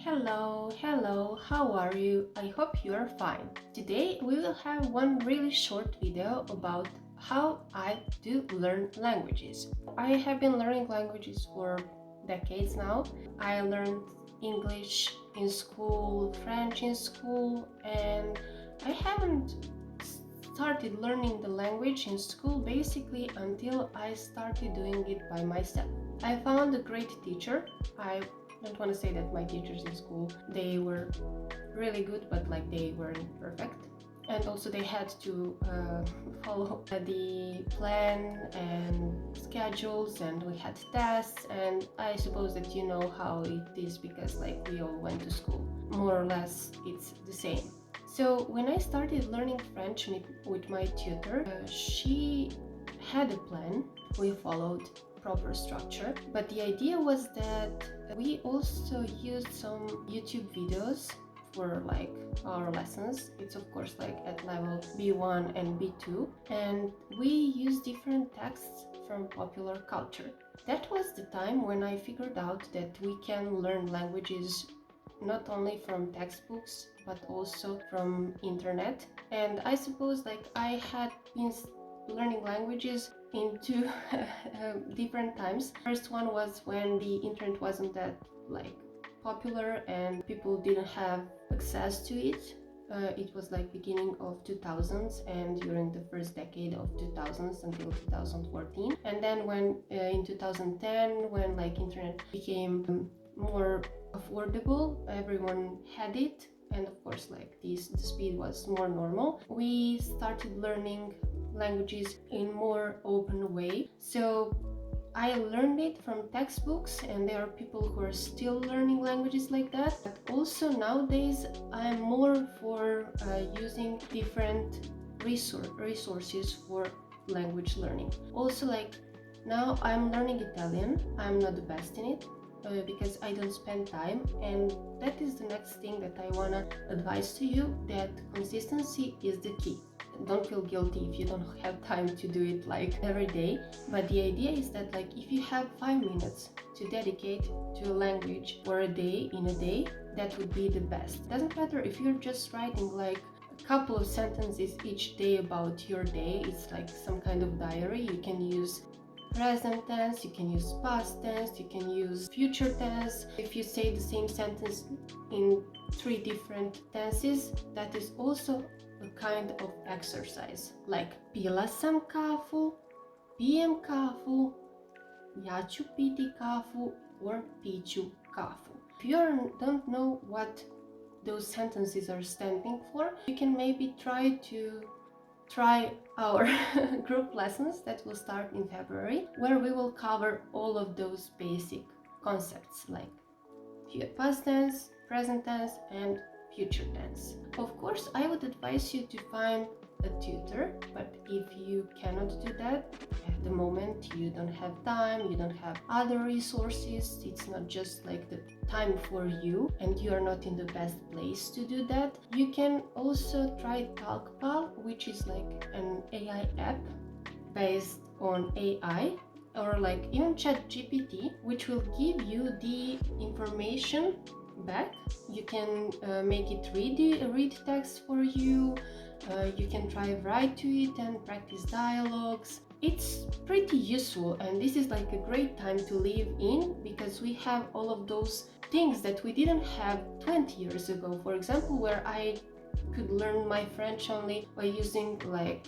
Hello, how are you? I hope you are fine. Today we will have one really short video about how I do learn languages. I have been learning languages for decades now. I learned English in school, French in school, and I haven't started learning the language in school basically until I started doing it by myself. I found a great teacher. I don't want to say that my teachers in school, they were really good, but like they weren't perfect. And also they had to follow the plan and schedules, and we had tests, and I suppose that you know how it is because like we all went to school. More or less it's the same. So when I started learning French with my tutor, she had a plan. We followed proper structure, but the idea was that we also used some YouTube videos for like our lessons. It's of course like at level B1 and B2, and we use different texts from popular culture. That was the time when I figured out that we can learn languages not only from textbooks but also from internet. And I suppose like I had been learning languages in two different times. First one was when the internet wasn't that like popular and people didn't have access to it. It was like beginning of 2000s and during the first decade of 2000s until 2014. And then when in 2010, when like internet became more affordable, everyone had it, and of course like the speed was more normal, we started learning languages in more open way. So I learned it from textbooks, and there are people who are still learning languages like that. But also nowadays I'm more for using different resources for language learning. Also like now I'm learning Italian. I'm not the best in it because I don't spend time, and that is the next thing that I wanna advise to you, that consistency is the key. Don't feel guilty if you don't have time to do it like every day, but the idea is that like if you have 5 minutes to dedicate to a language for a day, in a day, that would be the best. Doesn't matter if you're just writing like a couple of sentences each day about your day. It's like some kind of diary. You can use present tense, you can use past tense, you can use future tense. If you say the same sentence in 3 different tenses, that is also a kind of exercise. Like pila sam kafu, pijem kafu, ja ću piti kafu, or piću kafu. If you don't know what those sentences are standing for, you can maybe try our group lessons that will start in February, where we will cover all of those basic concepts like past tense, present tense, and future tense. Of course, I would advise you to find a tutor, but if you cannot do that at the moment, you don't have time, you don't have other resources, it's not just like the time for you and you are not in the best place to do that, you can also try TalkPal, which is like an AI app based on AI, or like even ChatGPT, which will give you the information back. You can make it read text for you. You can try write to it and practice dialogues. It's pretty useful, and this is like a great time to live in because we have all of those things that we didn't have 20 years ago. For example, where I could learn my French only by using like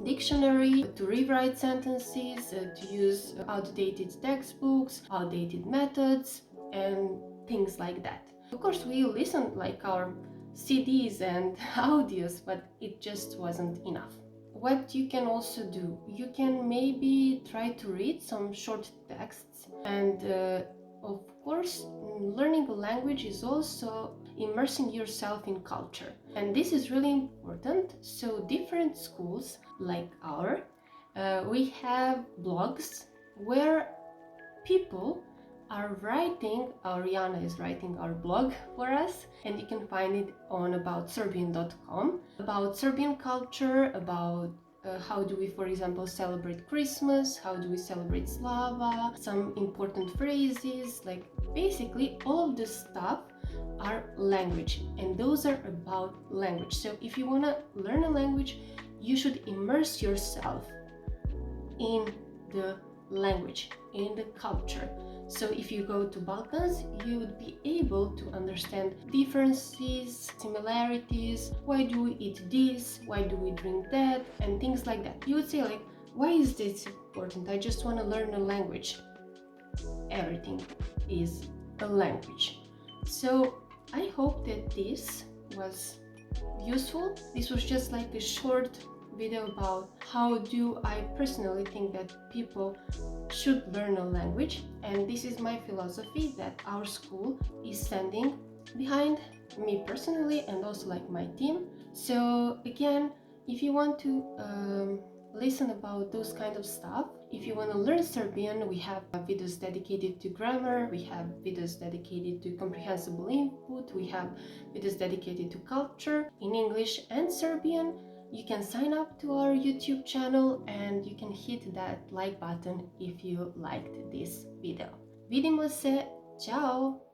dictionary to rewrite sentences, to use outdated textbooks, outdated methods, and things like that. Of course, we listened like our CDs and audios, but it just wasn't enough. What you can also do, you can maybe try to read some short texts, and of course, learning a language is also immersing yourself in culture, and this is really important. So different schools like we have blogs where people are writing. Ariana is writing our blog for us, and you can find it on aboutserbian.com, about Serbian culture, about how do we, for example, celebrate Christmas, how do we celebrate Slava, some important phrases, like basically all of the stuff are language, and those are about language. So if you want to learn a language, you should immerse yourself in the language, in the culture. So if you go to Balkans, you would be able to understand differences, similarities, why do we eat this, why do we drink that, and things like that. You would say like, why is this important? I just want to learn a language. Everything is a language. So I hope that this was useful. This was just like a short video about how do I personally think that people should learn a language, and this is my philosophy that our school is standing behind, me personally and also like my team. So again, if you want to listen about those kind of stuff, if you want to learn Serbian, we have videos dedicated to grammar, we have videos dedicated to comprehensible input, we have videos dedicated to culture in English and Serbian. You can sign up to our YouTube channel and you can hit that like button if you liked this video. Vidimo se, ciao!